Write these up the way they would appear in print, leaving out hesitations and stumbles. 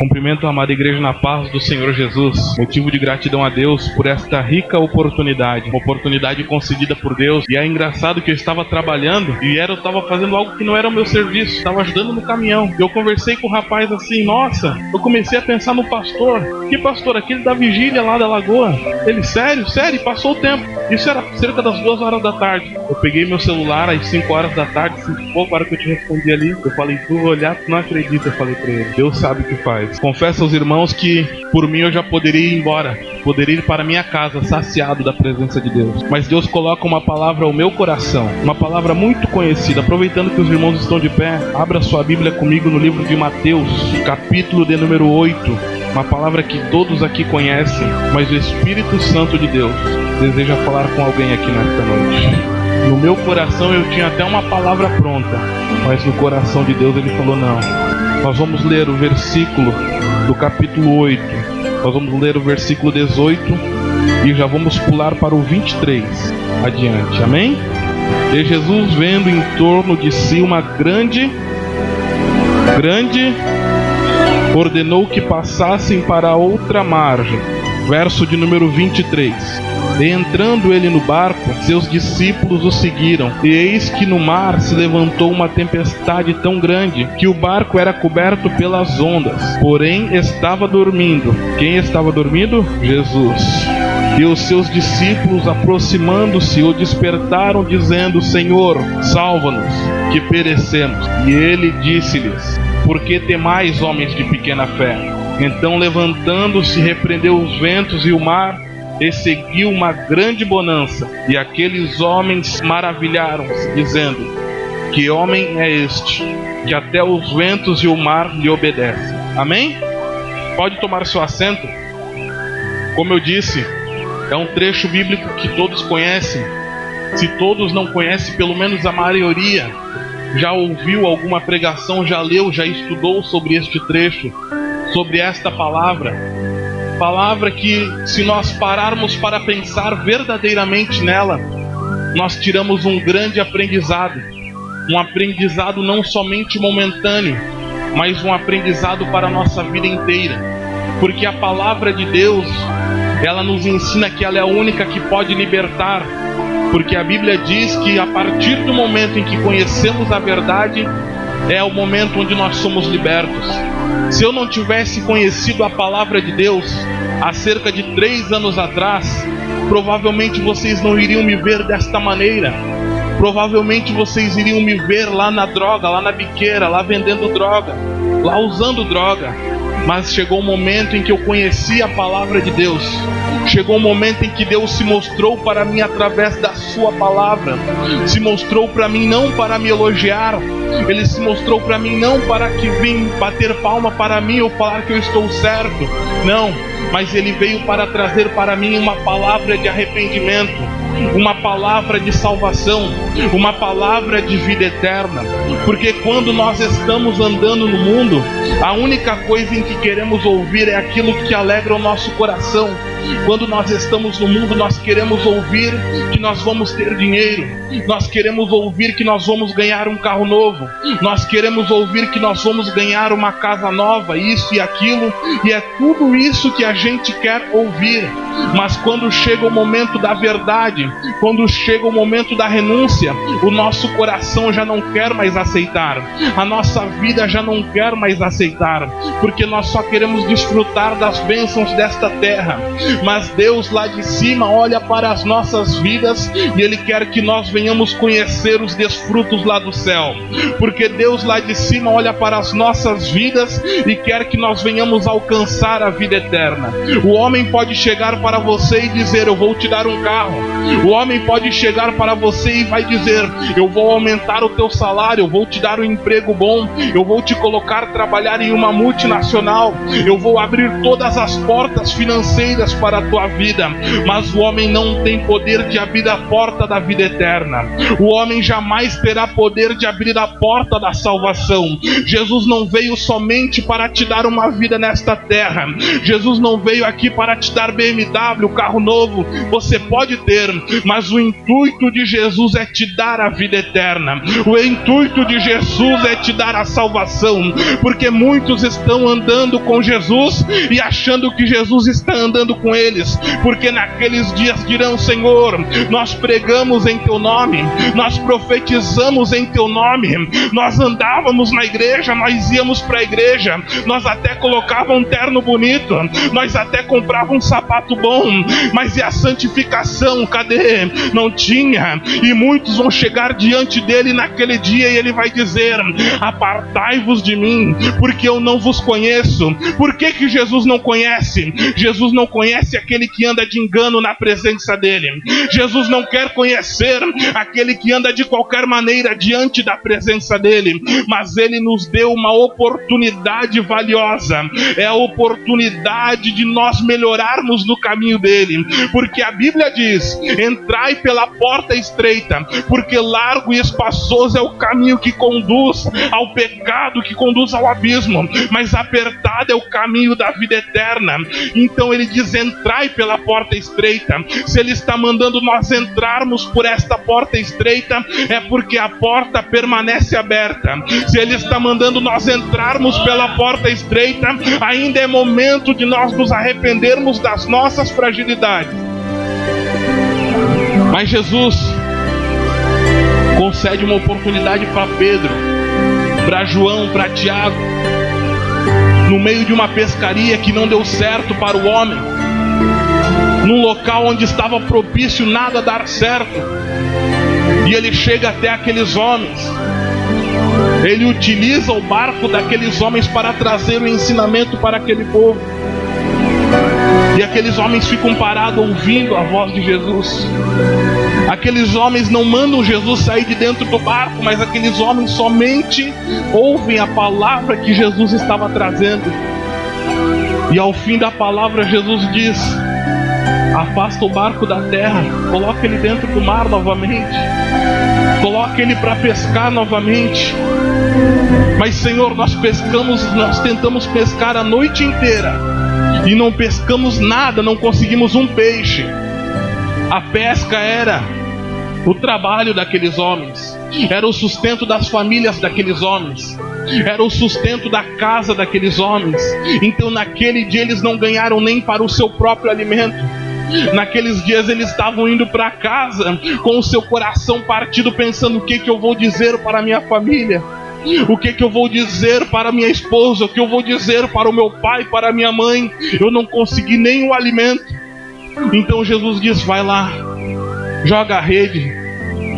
Cumprimento a amada igreja na paz do Senhor Jesus. Motivo de gratidão a Deus por esta rica oportunidade. Uma oportunidade concedida por Deus. E é engraçado que eu estava trabalhando e eu estava fazendo algo que não era o meu serviço. Estava ajudando no caminhão. Eu conversei com o rapaz assim, nossa, eu comecei a pensar no pastor. Que pastor? Aquele da vigília lá da lagoa. Ele, sério? Sério? E passou o tempo. Isso era cerca das 2 horas da tarde. Eu peguei meu celular às 5 horas da tarde, 5 e pouco, a hora que eu te respondi ali. Eu falei, tu olhar, tu não acredita, eu falei pra ele. Deus sabe o que faz. Confesso aos irmãos que por mim eu já poderia ir embora. Poderia ir para minha casa saciado da presença de Deus. Mas Deus coloca uma palavra ao meu coração. Uma palavra muito conhecida. Aproveitando que os irmãos estão de pé, abra sua Bíblia comigo no livro de Mateus, capítulo de número 8. Uma palavra que todos aqui conhecem, mas o Espírito Santo de Deus deseja falar com alguém aqui nesta noite. No meu coração eu tinha até uma palavra pronta, mas no coração de Deus ele falou não. Nós vamos ler o versículo do capítulo 8. Nós vamos ler o versículo 18 e já vamos pular para o 23 adiante. Amém? E Jesus, vendo em torno de si uma grande, ordenou que passassem para a outra margem. Verso de número 23. E entrando ele no barco, seus discípulos o seguiram. E eis que no mar se levantou uma tempestade tão grande, que o barco era coberto pelas ondas. Porém estava dormindo. Quem estava dormindo? Jesus. E os seus discípulos, aproximando-se, o despertaram, dizendo, Senhor, salva-nos, que perecemos. E ele disse-lhes, por que temais, homens de pequena fé? Então, levantando-se, repreendeu os ventos e o mar, e seguiu uma grande bonança. E aqueles homens maravilharam-se, dizendo, que homem é este, que até os ventos e o mar lhe obedecem. Amém? Pode tomar seu assento. Como eu disse, é um trecho bíblico que todos conhecem. Se todos não conhecem, pelo menos a maioria já ouviu alguma pregação, já leu, já estudou sobre este trecho, sobre esta palavra. Palavra que, se nós pararmos para pensar verdadeiramente nela, nós tiramos um grande aprendizado. Um aprendizado não somente momentâneo, mas um aprendizado para a nossa vida inteira. Porque a palavra de Deus, ela nos ensina que ela é a única que pode libertar. Porque a Bíblia diz que a partir do momento em que conhecemos a verdade, é o momento onde nós somos libertos. Se eu não tivesse conhecido a palavra de Deus há cerca de 3 anos atrás, provavelmente vocês não iriam me ver desta maneira. Provavelmente vocês iriam me ver lá na droga, lá na biqueira, lá vendendo droga, lá usando droga. Mas chegou um momento em que eu conheci a palavra de Deus. Chegou um momento em que Deus se mostrou para mim através da sua palavra. Se mostrou para mim não para me elogiar. Ele se mostrou para mim não para que vim bater palma para mim ou falar que eu estou certo. Não, mas Ele veio para trazer para mim uma palavra de arrependimento, uma palavra de salvação, uma palavra de vida eterna. Porque quando nós estamos andando no mundo, a única coisa em que queremos ouvir é aquilo que alegra o nosso coração. Quando nós estamos no mundo, nós queremos ouvir que nós vamos ter dinheiro. Nós queremos ouvir que nós vamos ganhar um carro novo. Nós queremos ouvir que nós vamos ganhar uma casa nova, isso e aquilo. E é tudo isso que a gente quer ouvir. Mas quando chega o momento da verdade, quando chega o momento da renúncia, o nosso coração já não quer mais aceitar. A nossa vida já não quer mais aceitar. Porque nós só queremos desfrutar das bênçãos desta terra. Mas Deus lá de cima olha para as nossas vidas e Ele quer que nós venhamos conhecer os desfrutos lá do céu. Porque Deus lá de cima olha para as nossas vidas e quer que nós venhamos alcançar a vida eterna. O homem pode chegar para você e dizer, eu vou te dar um carro. O homem pode chegar para você e vai dizer, eu vou aumentar o teu salário, eu vou te dar um emprego bom, eu vou te colocar a trabalhar em uma multinacional, eu vou abrir todas as portas financeiras para a tua vida, mas o homem não tem poder de abrir a porta da vida eterna. O homem jamais terá poder de abrir a porta da salvação. Jesus não veio somente para te dar uma vida nesta terra. Jesus não veio aqui para te dar BMW, carro novo. Você pode ter, mas o intuito de Jesus é te dar a vida eterna. O intuito de Jesus é te dar a salvação, porque muitos estão andando com Jesus e achando que Jesus está andando com eles, porque naqueles dias dirão: Senhor, nós pregamos em teu nome, nós profetizamos em teu nome, nós andávamos na igreja, nós íamos para a igreja, nós até colocávamos um terno bonito, nós até comprávamos um sapato bom, mas e a santificação? Cadê? Não tinha. E muitos vão chegar diante dele naquele dia e ele vai dizer: apartai-vos de mim, porque eu não vos conheço. Por que Jesus não conhece? Jesus não conhece aquele que anda de engano na presença dele. Jesus não quer conhecer aquele que anda de qualquer maneira diante da presença dele, mas ele nos deu uma oportunidade valiosa. É a oportunidade de nós melhorarmos no caminho dele, porque a Bíblia diz: entrai pela porta estreita, porque largo e espaçoso é o caminho que conduz ao pecado, que conduz ao abismo, mas apertado é o caminho da vida eterna. Então ele diz: entrai pela porta estreita. Se ele está mandando nós entrarmos por esta porta estreita, é porque a porta permanece aberta. Se ele está mandando nós entrarmos pela porta estreita, ainda é momento de nós nos arrependermos das nossas fragilidades. Mas Jesus concede uma oportunidade para Pedro, para João, para Tiago, no meio de uma pescaria que não deu certo para o homem, num local onde estava propício nada dar certo, e ele chega até aqueles homens. Ele utiliza o barco daqueles homens para trazer o ensinamento para aquele povo. E aqueles homens ficam parados ouvindo a voz de Jesus. Aqueles homens não mandam Jesus sair de dentro do barco, mas aqueles homens somente ouvem a palavra que Jesus estava trazendo. E ao fim da palavra, Jesus diz: afasta o barco da terra, coloca ele dentro do mar novamente, coloca ele para pescar novamente. Mas Senhor, nós tentamos pescar a noite inteira e não pescamos nada, não conseguimos um peixe. A pesca era o trabalho daqueles homens, era o sustento das famílias daqueles homens, era o sustento da casa daqueles homens. Então naquele dia eles não ganharam nem para o seu próprio alimento. Naqueles dias eles estavam indo para casa com o seu coração partido, pensando: o que eu vou dizer para a minha família? O que eu vou dizer para minha esposa? O que eu vou dizer para o meu pai, para a minha mãe? Eu não consegui nem o alimento. Então Jesus diz: vai lá, joga a rede.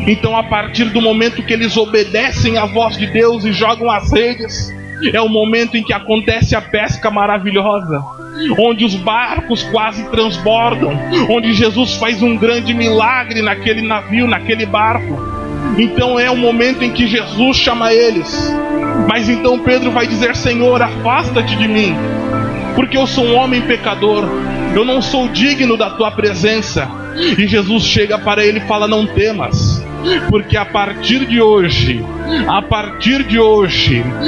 Então a partir do momento que eles obedecem à voz de Deus e jogam as redes, é o momento em que acontece a pesca maravilhosa, onde os barcos quase transbordam, onde Jesus faz um grande milagre naquele navio, naquele barco. Então é o momento em que Jesus chama eles. Mas então Pedro vai dizer: Senhor, afasta-te de mim, porque eu sou um homem pecador, eu não sou digno da tua presença. E Jesus chega para ele e fala: não temas, porque a partir de hoje,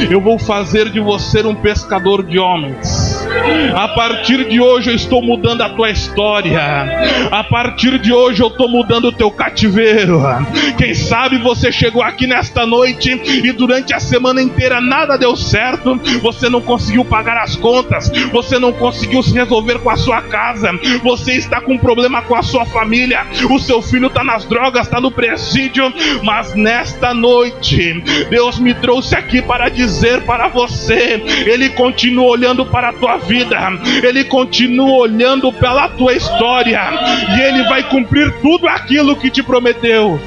eu vou fazer de você um pescador de homens. A partir de hoje eu estou mudando a tua história. A partir de hoje eu estou mudando o teu cativeiro. Quem sabe você chegou aqui nesta noite e durante a semana inteira nada deu certo. Você não conseguiu pagar as contas, você não conseguiu se resolver com a sua casa, você está com um problema com a sua família, o seu filho está nas drogas, está no presídio. Mas nesta noite Deus me trouxe aqui para dizer para você: Ele continua olhando para a tua vida, Ele continua olhando pela tua história, e Ele vai cumprir tudo aquilo que te prometeu.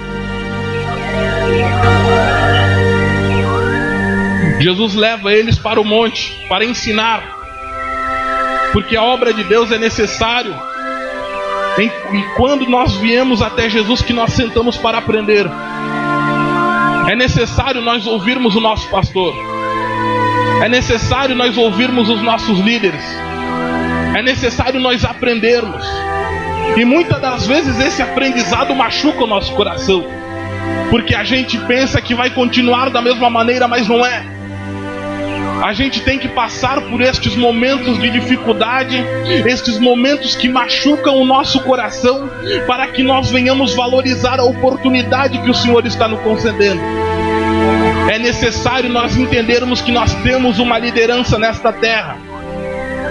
Jesus leva eles para o monte para ensinar, porque a obra de Deus é necessário. E quando nós viemos até Jesus, que nós sentamos para aprender, é necessário nós ouvirmos o nosso pastor, é necessário nós ouvirmos os nossos líderes, É necessário nós aprendermos. E muitas das vezes esse aprendizado machuca o nosso coração, porque a gente pensa que vai continuar da mesma maneira, mas não é. A gente tem que passar por estes momentos de dificuldade, estes momentos que machucam o nosso coração, para que nós venhamos valorizar a oportunidade que o Senhor está nos concedendo. É necessário nós entendermos que nós temos uma liderança nesta terra.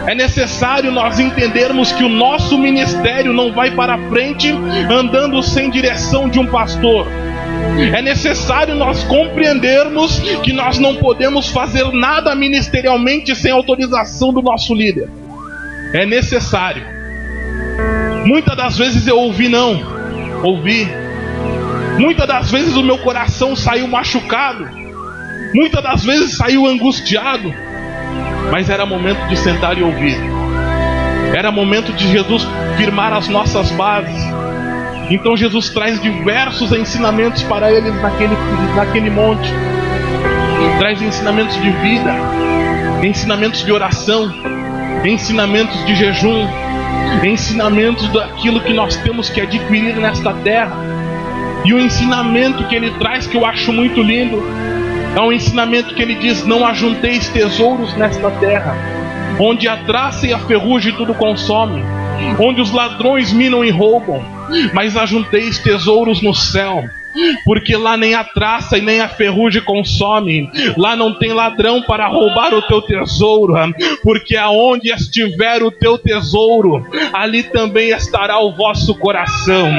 É necessário nós entendermos que o nosso ministério não vai para frente andando sem direção de um pastor. É necessário nós compreendermos que nós não podemos fazer nada ministerialmente sem autorização do nosso líder. É necessário. Muitas das vezes eu ouvi. Muitas das vezes o meu coração saiu machucado. Muitas das vezes saiu angustiado. Mas era momento de sentar e ouvir. Era momento de Jesus firmar as nossas bases. Então Jesus traz diversos ensinamentos para eles naquele monte. Traz ensinamentos de vida, ensinamentos de oração, ensinamentos de jejum, ensinamentos daquilo que nós temos que adquirir nesta terra. E o ensinamento que ele traz, que eu acho muito lindo, é um ensinamento que ele diz: não ajunteis tesouros nesta terra, onde a traça e a ferrugem tudo consome, onde os ladrões minam e roubam, mas ajunteis tesouros no céu, porque lá nem a traça e nem a ferrugem consomem. Lá não tem ladrão para roubar o teu tesouro, porque aonde estiver o teu tesouro, ali também estará o vosso coração.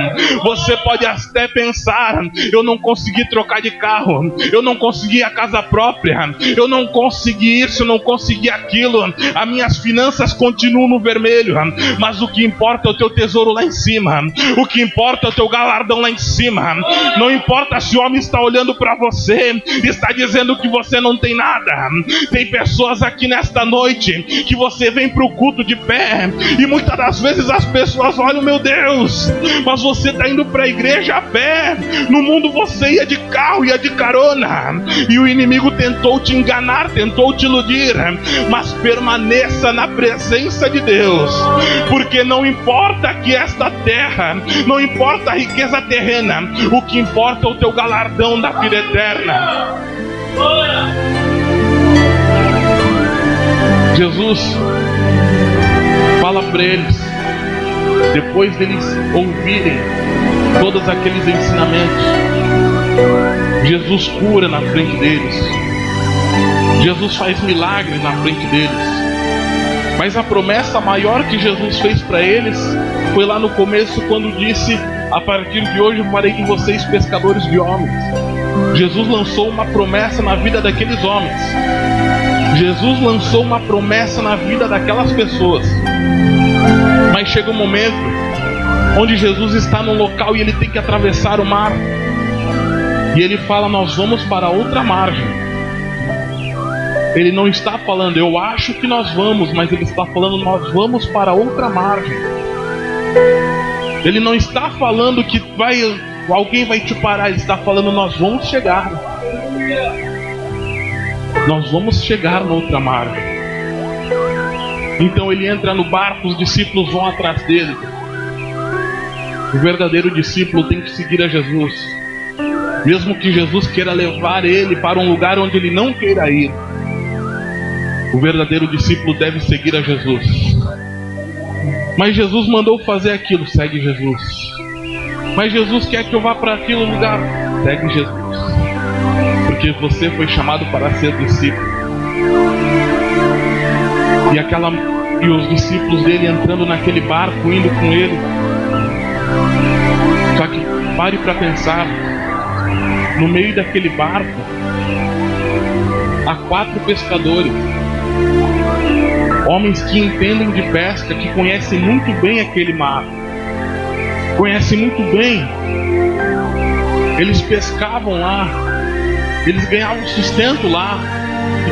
Você pode até pensar: eu não consegui trocar de carro, eu não consegui a casa própria, eu não consegui isso, eu não consegui aquilo, as minhas finanças continuam no vermelho. Mas o que importa é o teu tesouro lá em cima. O que importa é o teu galardão lá em cima. Não importa se o homem está olhando para você, está dizendo que você não tem nada. Tem pessoas aqui nesta noite que você vem para o culto de pé, e muitas das vezes as pessoas olham: meu Deus, mas você está indo para a igreja a pé. No mundo você ia de carro, ia de carona. E o inimigo tentou te enganar, tentou te iludir. Mas permaneça na presença de Deus, porque não importa que esta terra, não importa a riqueza terrena, o que importa é o teu galardão da vida eterna. Jesus fala para eles, depois deles ouvirem todos aqueles ensinamentos, Jesus cura na frente deles, Jesus faz milagres na frente deles. Mas a promessa maior que Jesus fez para eles foi lá no começo, quando disse: a partir de hoje eu farei de vocês pescadores de homens. Jesus lançou uma promessa na vida daqueles homens. Jesus lançou uma promessa na vida daquelas pessoas. Mas chega um momento onde Jesus está num local e ele tem que atravessar o mar. E ele fala: nós vamos para outra margem. Ele não está falando: eu acho que nós vamos, mas ele está falando: nós vamos para outra margem. Ele não está falando que alguém vai te parar. Ele está falando: nós vamos chegar. Nós vamos chegar na outra margem. Então ele entra no barco, os discípulos vão atrás dele. O verdadeiro discípulo tem que seguir a Jesus, mesmo que Jesus queira levar ele para um lugar onde ele não queira ir. O verdadeiro discípulo deve seguir a Jesus. Mas Jesus mandou fazer aquilo, segue Jesus. Mas Jesus quer que eu vá para aquele lugar, segue Jesus. Porque você foi chamado para ser discípulo. E os discípulos dele entrando naquele barco, indo com ele. Só que pare para pensar, no meio daquele barco há 4 pescadores, homens que entendem de pesca, que conhecem muito bem aquele mar, conhecem muito bem. Eles pescavam lá, eles ganhavam sustento lá.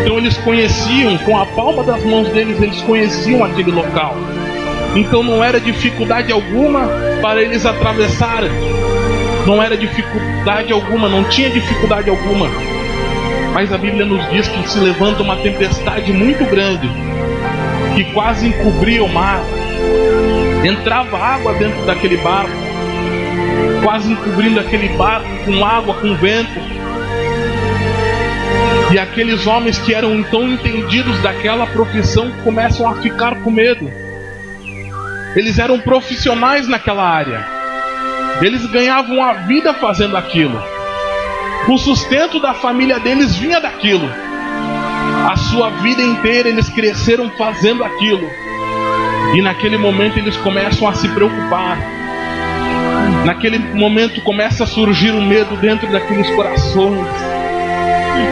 Então eles conheciam, com a palma das mãos deles, eles conheciam aquele local. Então não era dificuldade alguma para eles atravessarem. Não era dificuldade alguma, não tinha dificuldade alguma. Mas a Bíblia nos diz que se levanta uma tempestade muito grande. que quase encobria o mar. Entrava água dentro daquele barco, quase encobrindo aquele barco com água, com vento. E aqueles homens que eram tão entendidos daquela profissão começam a ficar com medo. Eles eram profissionais naquela área. Eles ganhavam a vida fazendo aquilo. O sustento da família deles vinha daquilo. A sua vida inteira eles cresceram fazendo aquilo. E naquele momento eles começam a se preocupar. Naquele momento começa a surgir o medo dentro daqueles corações.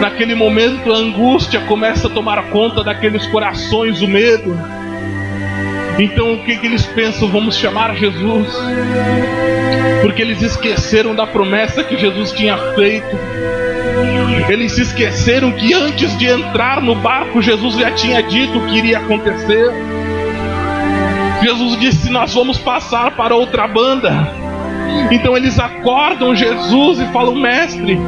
Naquele momento a angústia começa a tomar conta daqueles corações, o medo. Então o que eles pensam? Vamos chamar Jesus. Porque eles esqueceram da promessa que Jesus tinha feito. Eles se esqueceram que antes de entrar no barco, Jesus já tinha dito o que iria acontecer. Jesus disse: nós vamos passar para outra banda. Então eles acordam Jesus e falam: mestre,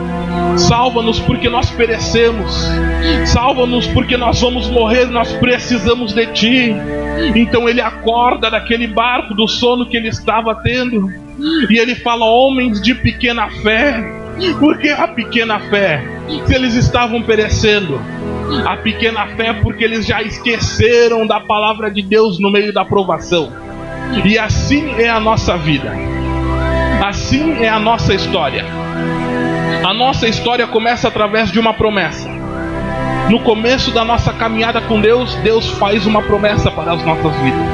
salva-nos porque nós perecemos. Salva-nos porque nós vamos morrer, nós precisamos de ti. Então ele acorda daquele barco, do sono que ele estava tendo, e ele fala: homens de pequena fé. Por que a pequena fé? Se eles estavam perecendo. A pequena fé porque eles já esqueceram da palavra de Deus no meio da provação. E assim é a nossa vida. Assim é a nossa história. A nossa história começa através de uma promessa. No começo da nossa caminhada com Deus, Deus faz uma promessa para as nossas vidas.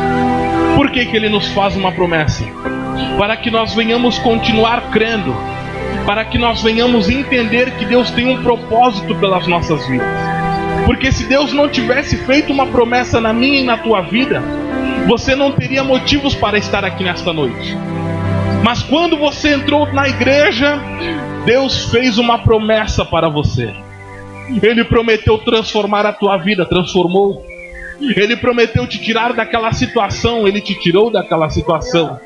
Por que Ele nos faz uma promessa? Para que nós venhamos continuar crendo. Para que nós venhamos entender que Deus tem um propósito pelas nossas vidas. Porque se Deus não tivesse feito uma promessa na minha e na tua vida, você não teria motivos para estar aqui nesta noite. Mas quando você entrou na igreja, Deus fez uma promessa para você. Ele prometeu transformar a tua vida, transformou. Ele prometeu te tirar daquela situação, Ele te tirou daquela situação.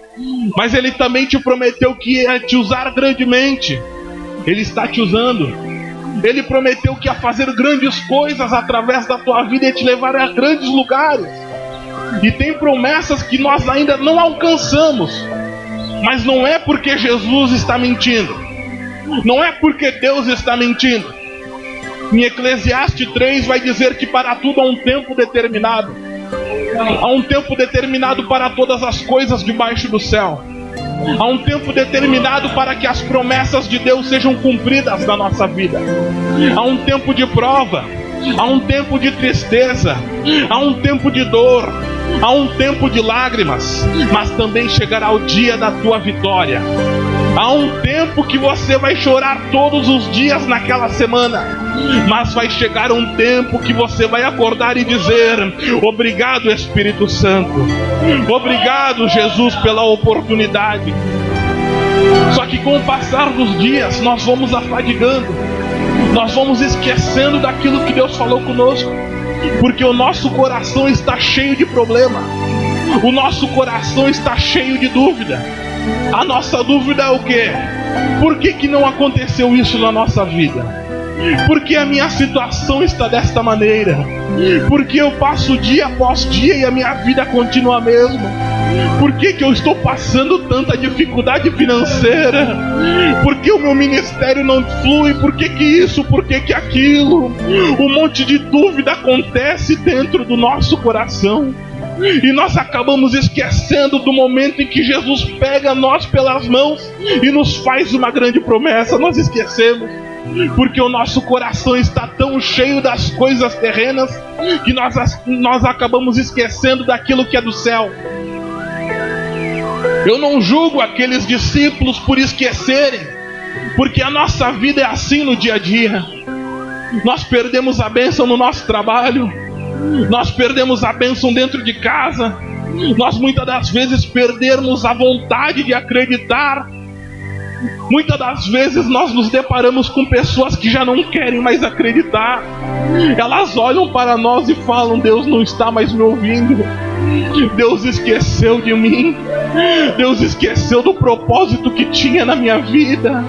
Mas Ele também te prometeu que ia te usar grandemente. Ele está te usando. Ele prometeu que ia fazer grandes coisas através da tua vida e te levar a grandes lugares. E tem promessas que nós ainda não alcançamos. Mas não é porque Jesus está mentindo. Não é porque Deus está mentindo. Em Eclesiastes 3 vai dizer que para tudo há um tempo determinado. Há um tempo determinado para todas as coisas debaixo do céu. Há um tempo determinado para que as promessas de Deus sejam cumpridas na nossa vida. Há um tempo de prova. Há um tempo de tristeza. Há um tempo de dor. Há um tempo de lágrimas. Mas também chegará o dia da tua vitória. Há um tempo que você vai chorar todos os dias naquela semana. Mas vai chegar um tempo que você vai acordar e dizer: obrigado, Espírito Santo. Obrigado, Jesus, pela oportunidade. Só que com o passar dos dias nós vamos afadigando. Nós vamos esquecendo daquilo que Deus falou conosco. Porque o nosso coração está cheio de problema. O nosso coração está cheio de dúvida. A nossa dúvida é o quê? Por que não aconteceu isso na nossa vida? Por que a minha situação está desta maneira? Por que eu passo dia após dia e a minha vida continua a mesma? Por que eu estou passando tanta dificuldade financeira? Por que o meu ministério não flui? Por que isso? Por que aquilo? Um monte de dúvida acontece dentro do nosso coração. E nós acabamos esquecendo do momento em que Jesus pega nós pelas mãos e nos faz uma grande promessa. Nós esquecemos. Porque o nosso coração está tão cheio das coisas terrenas que nós acabamos esquecendo daquilo que é do céu. Eu não julgo aqueles discípulos por esquecerem, porque a nossa vida é assim no dia a dia. Nós perdemos a bênção no nosso trabalho. Nós perdemos a bênção dentro de casa. Nós muitas das vezes perdemos a vontade de acreditar. Muitas das vezes nós nos deparamos com pessoas que já não querem mais acreditar. Elas olham para nós e falam: Deus não está mais me ouvindo. Deus esqueceu de mim. Deus esqueceu do propósito que tinha na minha vida.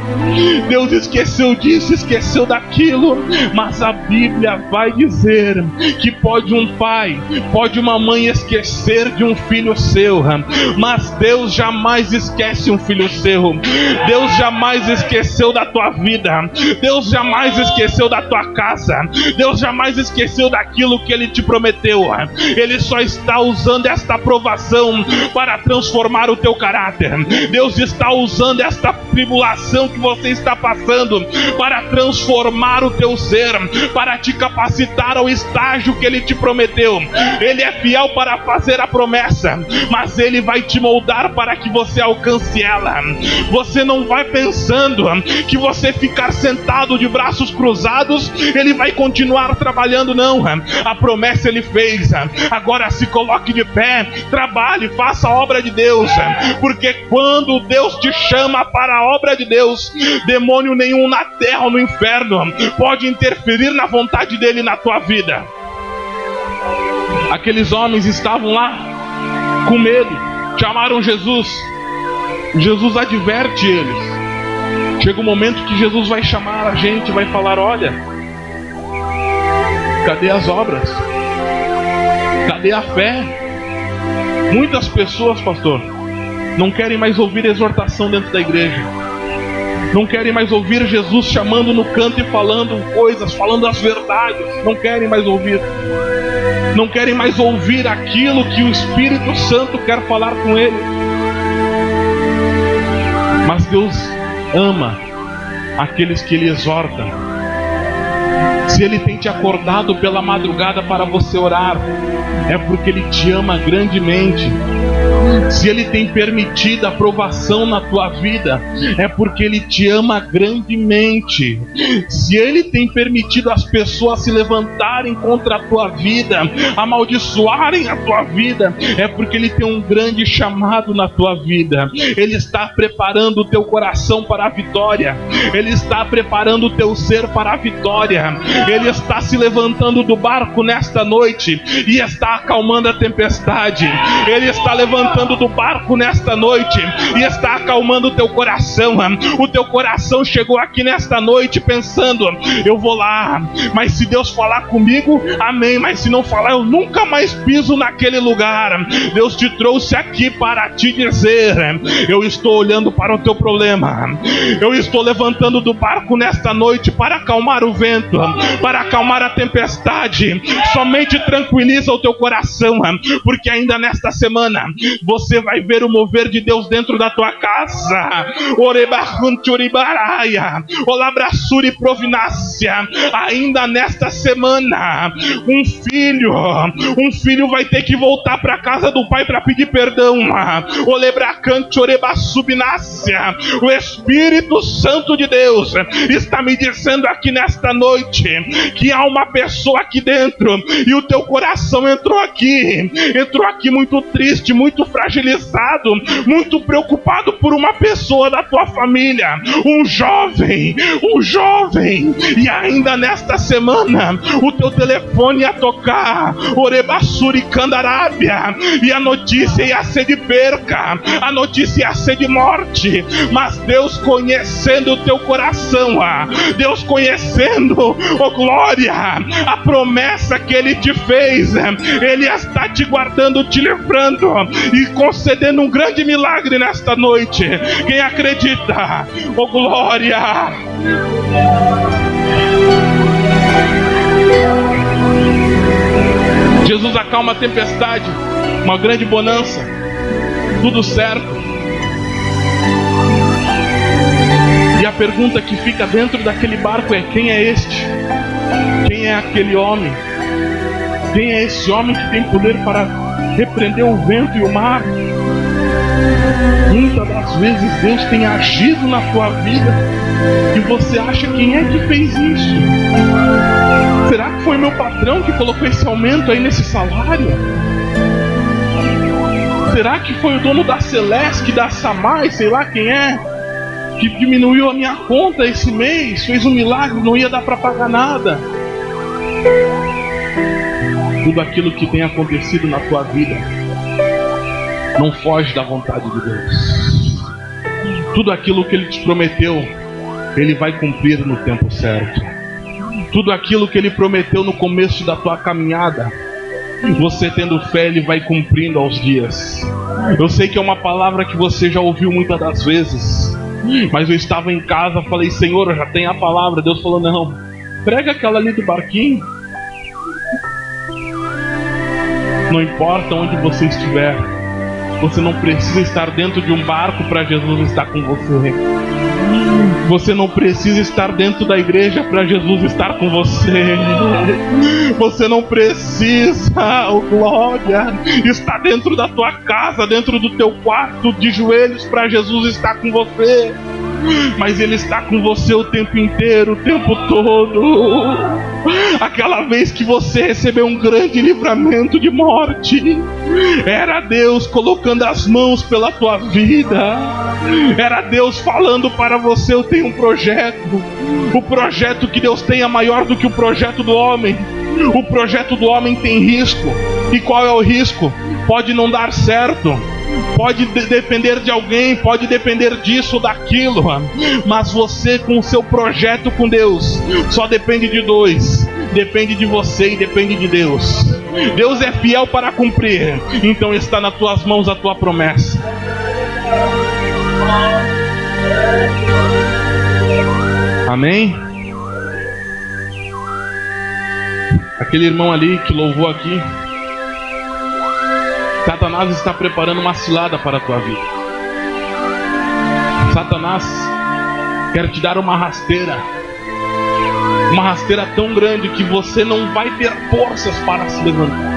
Deus esqueceu disso, esqueceu daquilo. Mas a Bíblia vai dizer que pode um pai, pode uma mãe esquecer de um filho seu, mas Deus jamais esquece um filho seu. Deus jamais esqueceu da tua vida. Deus jamais esqueceu da tua casa. Deus jamais esqueceu daquilo que Ele te prometeu. Ele só está usando esta provação para transformar o teu caráter. Deus está usando esta tribulação que você está passando para transformar o teu ser, para te capacitar ao estágio que Ele te prometeu. Ele é fiel para fazer a promessa, mas Ele vai te moldar para que você alcance ela. Você não vai pensando que você ficar sentado de braços cruzados, Ele vai continuar trabalhando, não. A promessa Ele fez. Agora se coloque de pé, trabalhe, faça a obra de Deus, porque quando Deus te chama para a obra de Deus, demônio nenhum na terra ou no inferno pode interferir na vontade dele na tua vida. Aqueles homens estavam lá com medo, chamaram Jesus. Jesus adverte eles. Chega um momento que Jesus vai chamar a gente, vai falar: olha, cadê as obras? Cadê a fé? Muitas pessoas, pastor, não querem mais ouvir exortação dentro da igreja. Não querem mais ouvir Jesus chamando no canto e falando coisas, falando as verdades. Não querem mais ouvir. Não querem mais ouvir aquilo que o Espírito Santo quer falar com ele. Mas Deus ama aqueles que Ele exorta. Se Ele tem te acordado pela madrugada para você orar, é porque Ele te ama grandemente. Se Ele tem permitido a provação na tua vida, é porque Ele te ama grandemente. Se Ele tem permitido as pessoas se levantarem contra a tua vida, amaldiçoarem a tua vida, é porque Ele tem um grande chamado na tua vida. Ele está preparando o teu coração para a vitória. Ele está preparando o teu ser para a vitória. Ele está se levantando do barco nesta noite e está acalmando a tempestade. Ele está levantando do barco nesta noite e está acalmando o teu coração. O teu coração chegou aqui nesta noite pensando: eu vou lá, mas se Deus falar comigo, amém, mas se não falar, eu nunca mais piso naquele lugar. Deus te trouxe aqui para te dizer: eu estou olhando para o teu problema. Eu estou levantando do barco nesta noite para acalmar o vento, para acalmar a tempestade. Somente tranquiliza o teu coração, porque ainda nesta semana você vai ver o mover de Deus dentro da tua casa. Olabrassuri provinácia. Ainda nesta semana, um filho vai ter que voltar para a casa do pai para pedir perdão. O Espírito Santo de Deus está me dizendo aqui nesta noite que há uma pessoa aqui dentro e o teu coração entrou aqui muito triste, muito fragilizado, muito preocupado por uma pessoa da tua família, um jovem, e ainda nesta semana o teu telefone ia tocar, Orebassuri Candarábia, e a notícia ia ser de perca, a notícia ia ser de morte. Mas Deus conhecendo o teu coração, Deus conhecendo, oh glória, a promessa que Ele te fez, Ele está te guardando, te livrando e concedendo um grande milagre nesta noite. Quem acredita? Oh glória! Jesus acalma a tempestade, uma grande bonança, tudo certo. E a pergunta que fica dentro daquele barco é: quem é este? Quem é aquele homem? Quem é esse homem que tem poder para repreender o vento e o mar? Muitas das vezes Deus tem agido na tua vida e você acha: quem é que fez isso? Será que foi meu patrão que colocou esse aumento aí nesse salário? Será que foi o dono da Celeste, da Samai, sei lá quem é, que diminuiu a minha conta esse mês, fez um milagre, não ia dar para pagar nada? Tudo aquilo que tem acontecido na tua vida Não foge da vontade de Deus. Tudo aquilo que Ele te prometeu, Ele vai cumprir no tempo certo. Tudo aquilo que Ele prometeu no começo da tua caminhada, você tendo fé, Ele vai cumprindo aos dias. Eu sei que é uma palavra que você já ouviu muitas das vezes, mas eu estava em casa, falei: Senhor, eu já tenho a palavra. Deus falou: não, prega aquela ali do barquinho. Não importa onde você estiver, você não precisa estar dentro de um barco para Jesus estar com você. Você não precisa estar dentro da igreja para Jesus estar com você. Você não precisa, oh glória, estar dentro da tua casa, dentro do teu quarto, de joelhos para Jesus estar com você. Mas Ele está com você o tempo inteiro, o tempo todo. Aquela vez que você recebeu um grande livramento de morte, era Deus colocando as mãos pela tua vida. Era Deus falando para você: eu tenho um projeto. O projeto que Deus tem é maior do que o projeto do homem. O projeto do homem tem risco. E qual é o risco? Pode não dar certo, pode depender de alguém, pode depender disso ou daquilo, mas você com o seu projeto com Deus só depende de dois: depende de você e depende de Deus. Deus é fiel para cumprir, então está nas tuas mãos a tua promessa. Amém? Aquele irmão ali que louvou aqui, Satanás está preparando uma cilada para a tua vida. Satanás quer te dar uma rasteira tão grande que você não vai ter forças para se levantar.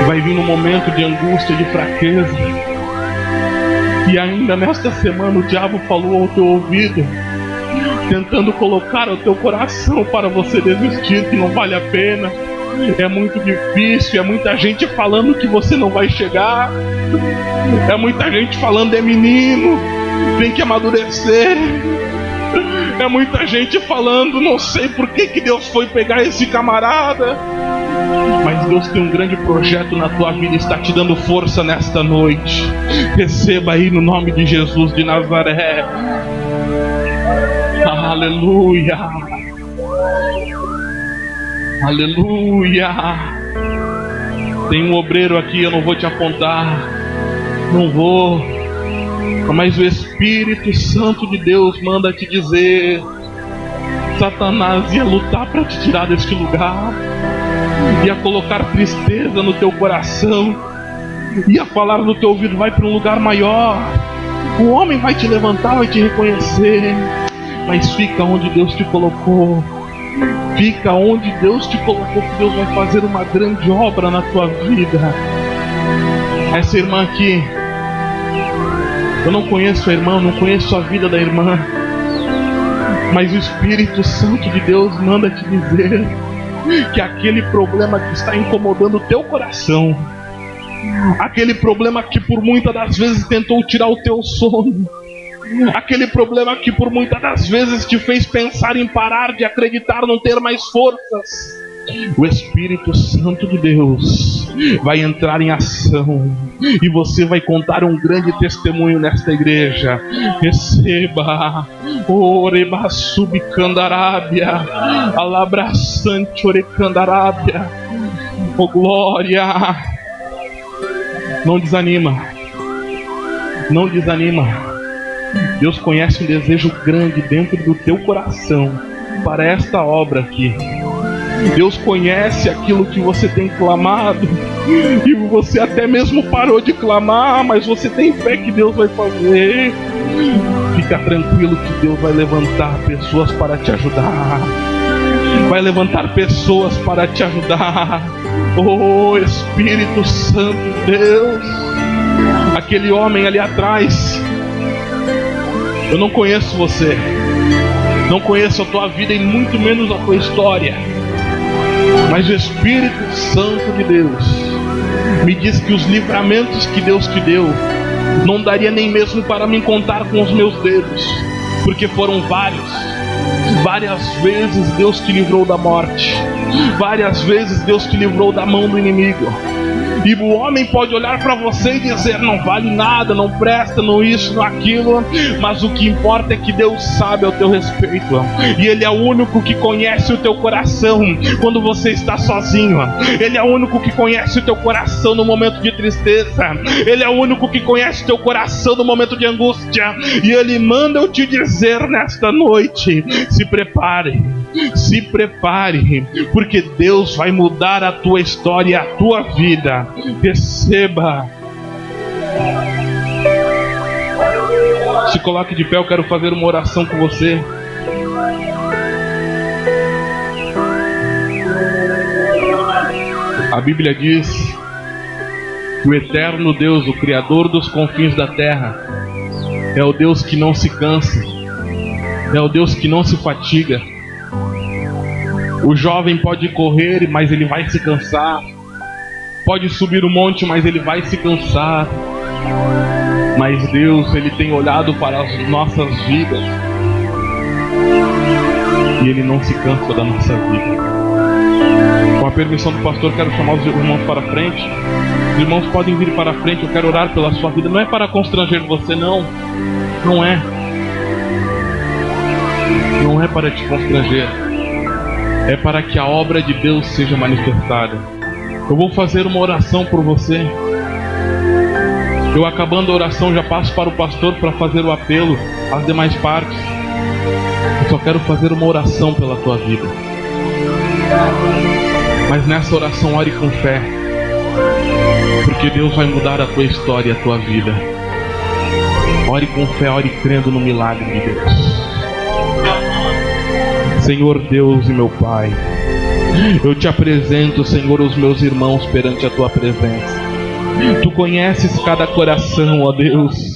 Vai vir um momento de angústia, de fraqueza. E ainda nesta semana o diabo falou ao teu ouvido, tentando colocar ao teu coração para você desistir, que não vale a pena. É muito difícil, é muita gente falando que você não vai chegar. É muita gente falando: é menino, tem que amadurecer. É muita gente falando: não sei por que Deus foi pegar esse camarada. Mas Deus tem um grande projeto na tua vida e está te dando força nesta noite. Receba aí no nome de Jesus de Nazaré. Aleluia. Aleluia. Tem um obreiro aqui, eu não vou te apontar, não vou, mas o Espírito Santo de Deus manda te dizer: Satanás ia lutar para te tirar deste lugar, ia colocar tristeza no teu coração, ia falar no teu ouvido: vai para um lugar maior. O homem vai te levantar, vai te reconhecer, mas fica onde Deus te colocou. Fica onde Deus te colocou, que Deus vai fazer uma grande obra na tua vida. Essa irmã aqui, eu não conheço a irmã, não conheço a vida da irmã, mas o Espírito Santo de Deus manda te dizer que aquele problema que está incomodando o teu coração, aquele problema que por muitas das vezes tentou tirar o teu sono, aquele problema que por muitas das vezes te fez pensar em parar de acreditar, não ter mais forças, o Espírito Santo de Deus vai entrar em ação e você vai contar um grande testemunho nesta igreja. Receba. Oreba subcandarábia, alabraçante orecandarábia. Oh glória. Não desanima. Não desanima. Deus conhece um desejo grande dentro do teu coração para esta obra aqui. Deus conhece aquilo que você tem clamado, e você até mesmo parou de clamar, mas você tem fé que Deus vai fazer. Fica tranquilo que Deus vai levantar pessoas para te ajudar. Vai levantar pessoas para te ajudar. Oh Espírito Santo de Deus. Aquele homem ali atrás, eu não conheço você, não conheço a tua vida e muito menos a tua história, mas o Espírito Santo de Deus me diz que os livramentos que Deus te deu não daria nem mesmo para me contar com os meus dedos, porque foram vários. Várias vezes Deus te livrou da morte, várias vezes Deus te livrou da mão do inimigo, E o homem pode olhar para você e dizer: não vale nada, não presta, não isso, não aquilo. Mas o que importa é que Deus sabe ao teu respeito. E Ele é o único que conhece o teu coração quando você está sozinho. Ele é o único que conhece o teu coração no momento de tristeza. Ele é o único que conhece o teu coração no momento de angústia. E Ele manda eu te dizer nesta noite: se prepare, porque Deus vai mudar a tua história e a tua vida. Receba. Se coloque de pé, eu quero fazer uma oração com você. A Bíblia diz que o eterno Deus, o Criador dos confins da terra, é o Deus que não se cansa, é o Deus que não se fatiga. O jovem pode correr, mas ele vai se cansar. Pode subir o monte, mas ele vai se cansar. Mas Deus, Ele tem olhado para as nossas vidas e Ele não se cansa da nossa vida. Com a permissão do pastor, quero chamar os irmãos para frente. Os irmãos podem vir para frente, eu quero orar pela sua vida. Não é para constranger você, não. Não é. Não é para te constranger. É para que a obra de Deus seja manifestada. Eu vou fazer uma oração por você. Eu, acabando a oração, já passo para o pastor para fazer o apelo às demais partes. Eu só quero fazer uma oração pela tua vida. Mas nessa oração, ore com fé, porque Deus vai mudar a tua história e a tua vida. Ore com fé, ore crendo no milagre de Deus. Senhor Deus e meu Pai, eu te apresento, Senhor, os meus irmãos perante a tua presença. Tu conheces cada coração, ó Deus.